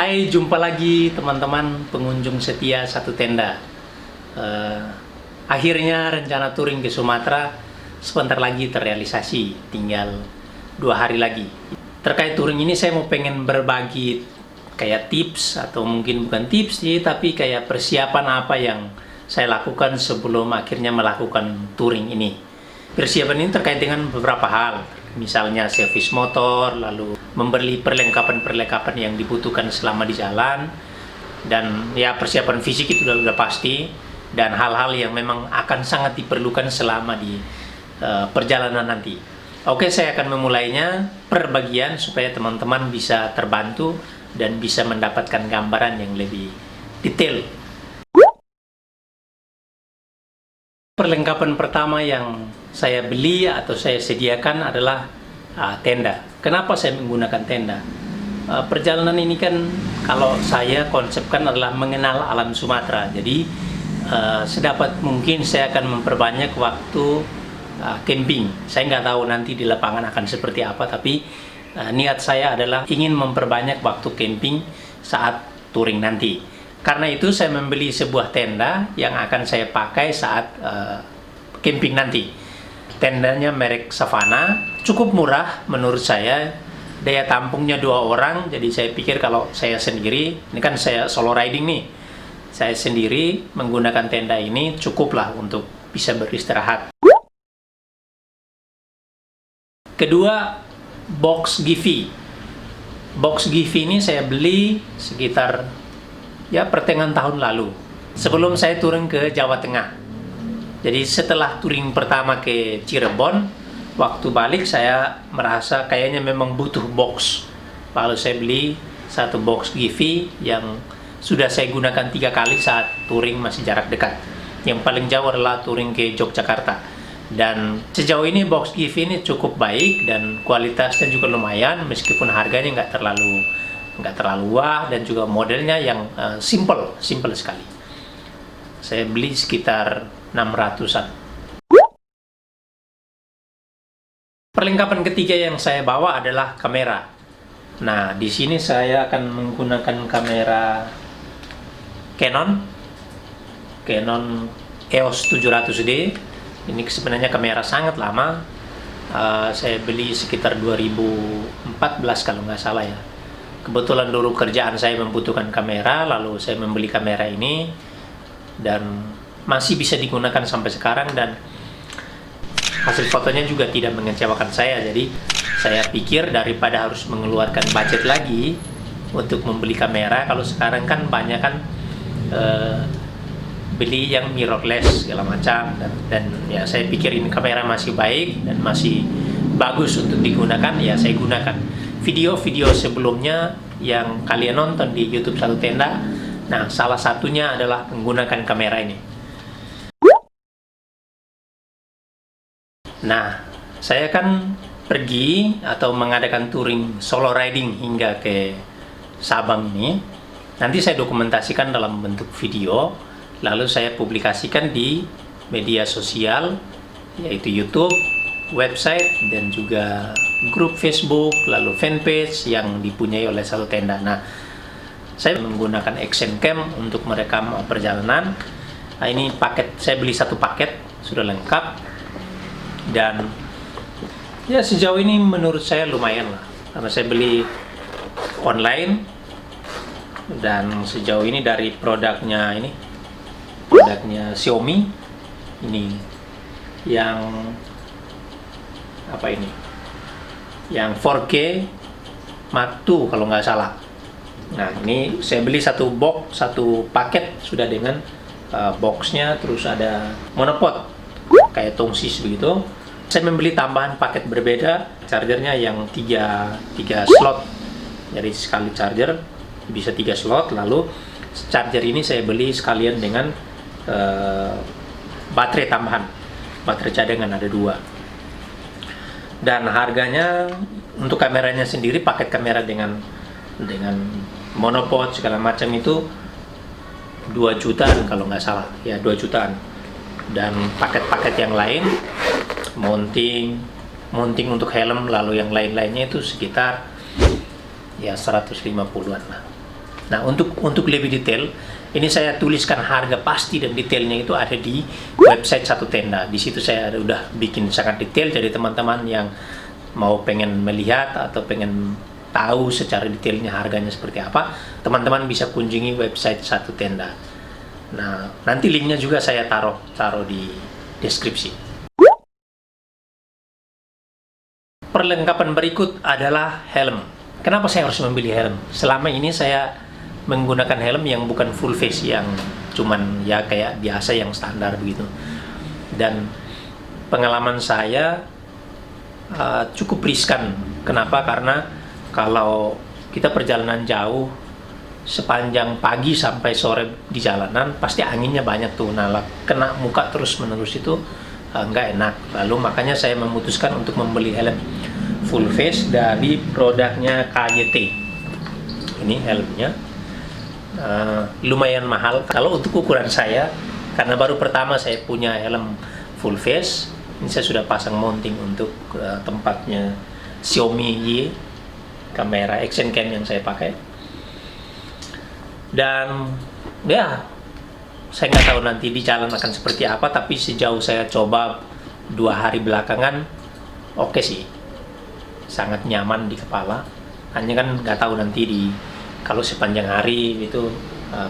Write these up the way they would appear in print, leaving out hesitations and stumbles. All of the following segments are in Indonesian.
Hai, jumpa lagi teman-teman pengunjung setia Satu Tenda. Akhirnya rencana touring ke Sumatera sebentar lagi terrealisasi, tinggal 2 hari lagi. Terkait touring ini saya mau pengen berbagi kayak tips, atau mungkin bukan tips sih, tapi kayak persiapan apa yang saya lakukan sebelum akhirnya melakukan touring ini. Persiapan ini terkait dengan beberapa hal, misalnya servis motor, lalu membeli perlengkapan-perlengkapan yang dibutuhkan selama di jalan, dan ya persiapan fisik itu udah pasti, dan hal-hal yang memang akan sangat diperlukan selama di perjalanan nanti. Oke, saya akan memulainya per bagian supaya teman-teman bisa terbantu dan bisa mendapatkan gambaran yang lebih detail. Perlengkapan pertama yang saya beli atau saya sediakan adalah tenda. Kenapa saya menggunakan tenda? Perjalanan ini kan kalau saya konsepkan adalah mengenal alam Sumatera. Jadi sedapat mungkin saya akan memperbanyak waktu camping. Saya nggak tahu nanti di lapangan akan seperti apa, tapi niat saya adalah ingin memperbanyak waktu camping saat touring nanti. Karena itu saya membeli sebuah tenda yang akan saya pakai saat camping nanti. Tendanya merek Savana, cukup murah menurut saya. Daya tampungnya 2 orang, jadi saya pikir kalau saya sendiri, ini kan saya solo riding nih, saya sendiri menggunakan tenda ini cukuplah untuk bisa beristirahat. Kedua, box Givi. Box Givi ini saya beli sekitar pertengahan tahun lalu, sebelum saya turun ke Jawa Tengah. Jadi setelah touring pertama ke Cirebon, waktu balik saya merasa kayaknya memang butuh box. Lalu saya beli satu box Givi yang sudah saya gunakan 3 kali saat touring masih jarak dekat. Yang paling jauh adalah touring ke Yogyakarta. Dan sejauh ini box Givi ini cukup baik dan kualitasnya juga lumayan, meskipun harganya nggak terlalu wah, dan juga modelnya yang simple sekali. Saya beli sekitar 600-an. Perlengkapan ketiga yang saya bawa adalah kamera. Nah, di sini saya akan menggunakan kamera Canon EOS 700D. Ini sebenarnya kamera sangat lama. Saya beli sekitar 2014 kalau nggak salah ya. Kebetulan dulu kerjaan saya membutuhkan kamera, lalu saya membeli kamera ini, dan masih bisa digunakan sampai sekarang, dan hasil fotonya juga tidak mengecewakan saya. Jadi saya pikir daripada harus mengeluarkan budget lagi untuk membeli kamera, kalau sekarang kan banyak kan beli yang mirrorless segala macam, dan ya saya pikir ini kamera masih baik dan masih bagus untuk digunakan, ya saya gunakan. Video-video sebelumnya yang kalian nonton di YouTube Satu Tenda, nah salah satunya adalah menggunakan kamera ini. Nah, saya akan pergi atau mengadakan touring solo riding hingga ke Sabang ini. Nanti saya dokumentasikan dalam bentuk video, lalu saya publikasikan di media sosial, yaitu YouTube, website, dan juga grup Facebook, lalu fanpage yang dipunyai oleh Satu Tenda. Nah, saya menggunakan action cam untuk merekam perjalanan. Nah, ini paket, saya beli 1 paket, sudah lengkap, dan ya sejauh ini menurut saya lumayan lah, karena saya beli online, dan sejauh ini dari produknya Xiaomi ini yang apa ini, yang 4K Mark II kalau nggak salah. Nah, ini saya beli 1 box, 1 paket sudah dengan boxnya, terus ada monopod kayak tongsis begitu. Saya membeli tambahan paket berbeda, chargernya yang 3 slot, jadi sekali charger bisa 3 slot. Lalu charger ini saya beli sekalian dengan baterai tambahan, baterai cadangan ada 2. Dan harganya untuk kameranya sendiri, paket kamera dengan monopod segala macam itu 2 jutaan kalau nggak salah ya, 2 jutaan. Dan paket-paket yang lain, mounting untuk helm, lalu yang lain-lainnya itu sekitar ya 150-an lah. Nah, untuk lebih detail, ini saya tuliskan harga pasti dan detailnya itu ada di website Satu Tenda. Di situ saya udah bikin sangat detail, jadi teman-teman yang mau pengen melihat atau pengen tahu secara detailnya harganya seperti apa, teman-teman bisa kunjungi website Satu Tenda. Nah, nanti linknya juga saya taruh di deskripsi. Perlengkapan berikut adalah helm. Kenapa saya harus membeli helm? Selama ini saya menggunakan helm yang bukan full face, yang cuman ya kayak biasa yang standar begitu. Dan pengalaman saya cukup riskan. Kenapa? Karena kalau kita perjalanan jauh sepanjang pagi sampai sore di jalanan, pasti anginnya banyak tuh. Nah, kena muka terus menerus itu nggak enak. Lalu makanya saya memutuskan untuk membeli helm full face dari produknya KYT. Ini helmnya lumayan mahal kalau untuk ukuran saya, karena baru pertama saya punya helm full face. Ini saya sudah pasang mounting untuk tempatnya Xiaomi Y, kamera action cam yang saya pakai. Dan ya, saya nggak tahu nanti di jalan akan seperti apa, tapi sejauh saya coba 2 hari belakangan, oke sih, sangat nyaman di kepala. Hanya kan nggak tahu nanti kalau sepanjang hari itu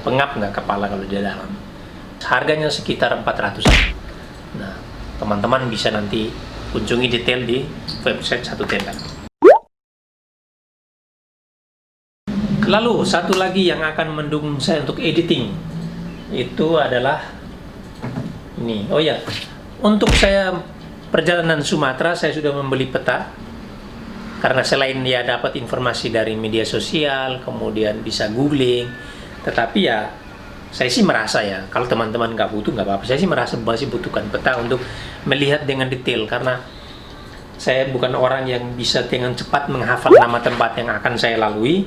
pengap nggak kepala kalau di dalam. Harganya sekitar 400. Nah, teman-teman bisa nanti kunjungi detail di website Satu Tenda. Lalu satu lagi yang akan mendukung saya untuk editing itu adalah ini. Oh ya, untuk saya perjalanan Sumatera saya sudah membeli peta, karena selain dia dapat informasi dari media sosial, kemudian bisa googling, tetapi ya saya sih merasa ya, kalau teman-teman nggak butuh nggak apa-apa, saya sih merasa masih butuhkan peta untuk melihat dengan detail, karena saya bukan orang yang bisa dengan cepat menghafal nama tempat yang akan saya lalui.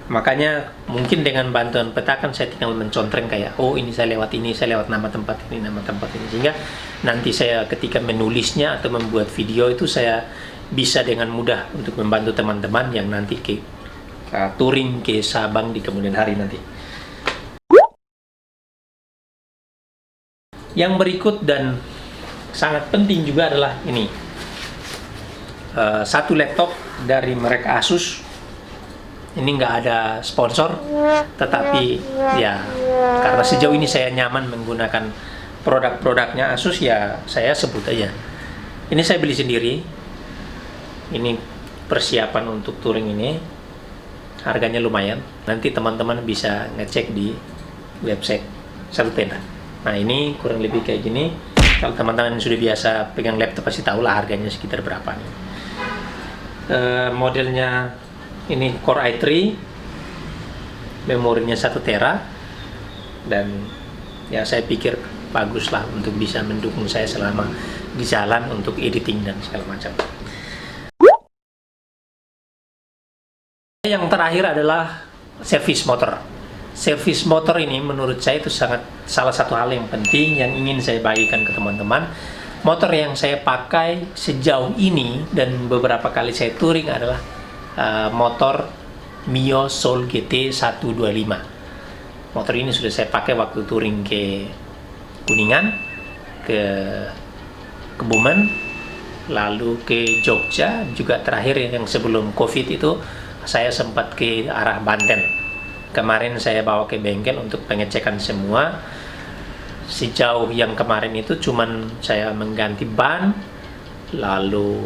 Makanya mungkin dengan bantuan peta kan saya tinggal mencontreng kayak, oh ini saya lewat ini, saya lewat nama tempat ini, sehingga nanti saya ketika menulisnya atau membuat video itu saya bisa dengan mudah untuk membantu teman-teman yang nanti touring ke Sabang di kemudian hari nanti. Yang berikut dan sangat penting juga adalah ini, satu laptop dari merek Asus. Ini nggak ada sponsor, tetapi ya karena sejauh ini saya nyaman menggunakan produk-produknya Asus, ya saya sebut aja. Ini saya beli sendiri. Ini persiapan untuk touring ini. Harganya lumayan. Nanti teman-teman bisa ngecek di website Satu Tenda. Nah, ini kurang lebih kayak gini. Kalau teman-teman sudah biasa pegang laptop pasti tahu lah harganya sekitar berapa nih. Modelnya ini Core i3, memorinya 1 tera, dan ya saya pikir bagus lah untuk bisa mendukung saya selama di jalan untuk editing dan segala macam. Yang terakhir adalah servis motor. Servis motor ini menurut saya itu salah satu hal yang penting yang ingin saya bagikan ke teman-teman. Motor yang saya pakai sejauh ini dan beberapa kali saya touring adalah motor Mio Soul GT 125. Motor ini sudah saya pakai waktu touring ke Kuningan, ke Kebumen, lalu ke Jogja, juga terakhir yang sebelum COVID itu saya sempat ke arah Banten. Kemarin saya bawa ke bengkel untuk pengecekan semua. Sejauh yang kemarin itu cuman saya mengganti ban, lalu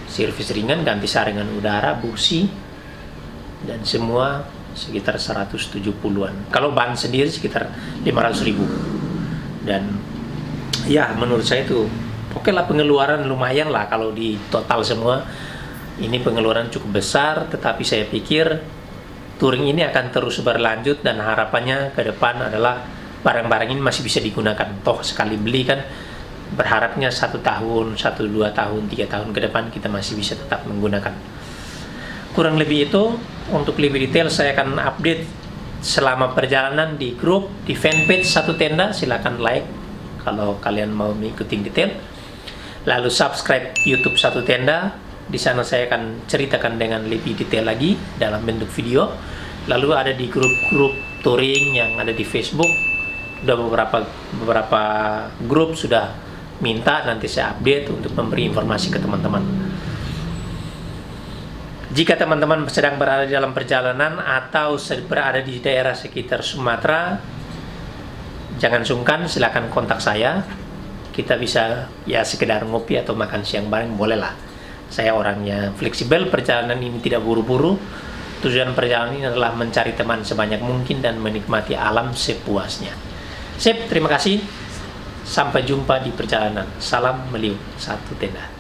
servis ringan, ganti saringan udara, busi, dan semua sekitar 170-an. Kalau ban sendiri sekitar 500.000. Dan ya menurut saya itu oke lah, pengeluaran lumayan lah kalau di total semua. Ini pengeluaran cukup besar, tetapi saya pikir touring ini akan terus berlanjut dan harapannya ke depan adalah barang-barang ini masih bisa digunakan. Toh sekali beli kan berharapnya 1 tahun, 1-2 tahun, 3 tahun ke depan kita masih bisa tetap menggunakan. Kurang lebih itu. Untuk lebih detail saya akan update selama perjalanan di grup, di fanpage Satu Tenda. Silakan like kalau kalian mau mengikuti detail. Lalu subscribe YouTube Satu Tenda. Di sana saya akan ceritakan dengan lebih detail lagi dalam bentuk video. lalu ada di grup-grup touring yang ada di Facebook. Sudah beberapa grup sudah minta nanti saya update untuk memberi informasi ke teman-teman. Jika teman-teman sedang berada dalam perjalanan atau berada di daerah sekitar Sumatera, jangan sungkan, silakan kontak saya. Kita bisa ya sekedar ngopi atau makan siang bareng, bolehlah. Saya orangnya fleksibel, perjalanan ini tidak buru-buru. Tujuan perjalanan ini adalah mencari teman sebanyak mungkin dan menikmati alam sepuasnya. Sip, terima kasih. Sampai jumpa di perjalanan. Salam Meliu, satu tenda.